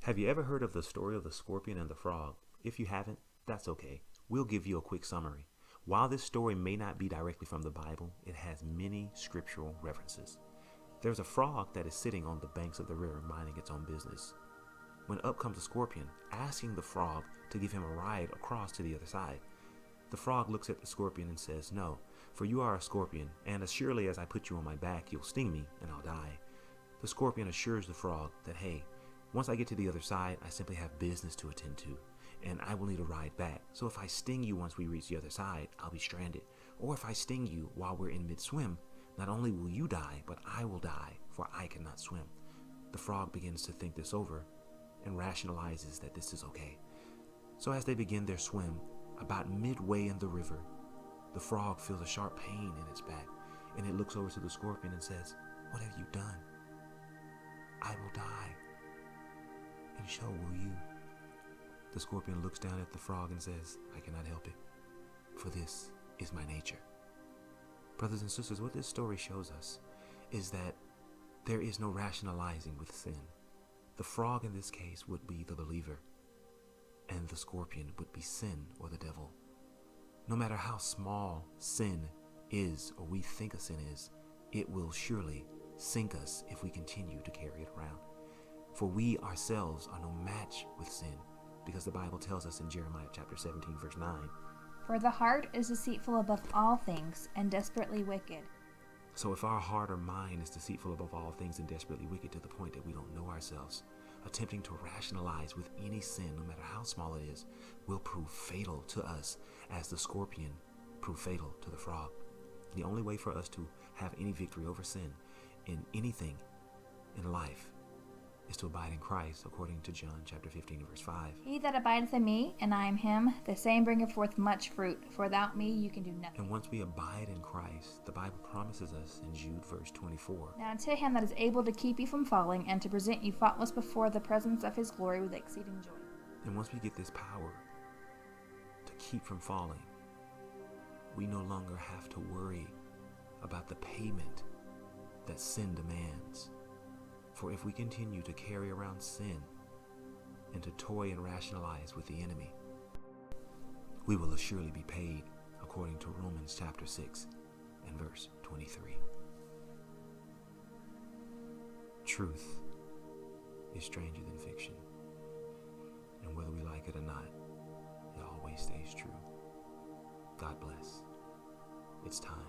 Have you ever heard of the story of the scorpion and the frog? If you haven't, that's okay. We'll give you a quick summary. While this story may not be directly from the Bible, it has many scriptural references. There's a frog that is sitting on the banks of the river minding its own business, when up comes a scorpion, asking the frog to give him a ride across to the other side. The frog looks at the scorpion and says, "No, for you are a scorpion, and as surely as I put you on my back, you'll sting me and I'll die." The scorpion assures the frog that, "Hey, once I get to the other side, I simply have business to attend to, and I will need a ride back. So if I sting you once we reach the other side, I'll be stranded. Or if I sting you while we're in mid-swim, not only will you die, but I will die, for I cannot swim." The frog begins to think this over and rationalizes that this is okay. So as they begin their swim, about midway in the river, the frog feels a sharp pain in its back, and it looks over to the scorpion and says, "What have you done? I will die, and so will you." The scorpion looks down at the frog and says, "I cannot help it, for this is my nature." Brothers and sisters, what this story shows us is that there is no rationalizing with sin. The frog in this case would be the believer, and the scorpion would be sin or the devil. No matter how small sin is or we think a sin is, it will surely sink us if we continue to carry it around. For we ourselves are no match with sin, because the Bible tells us in Jeremiah chapter 17 verse 9, "For the heart is deceitful above all things and desperately wicked." So if our heart or mind is deceitful above all things and desperately wicked to the point that we don't know ourselves, attempting to rationalize with any sin, no matter how small it is, will prove fatal to us as the scorpion proved fatal to the frog. The only way for us to have any victory over sin in anything in life is to abide in Christ, according to John chapter 15 verse 5. "He that abideth in me, and I in him, the same bringeth forth much fruit, for without me you can do nothing." And once we abide in Christ, the Bible promises us in Jude verse 24, "Now unto him that is able to keep you from falling, and to present you faultless before the presence of his glory with exceeding joy." and once we get this power to keep from falling, we no longer have to worry about the payment that sin demands. For if we continue to carry around sin and to toy and rationalize with the enemy, we will assuredly be paid, according to Romans chapter 6 and verse 23. Truth is stranger than fiction, and whether we like it or not, it always stays true. God bless. It's time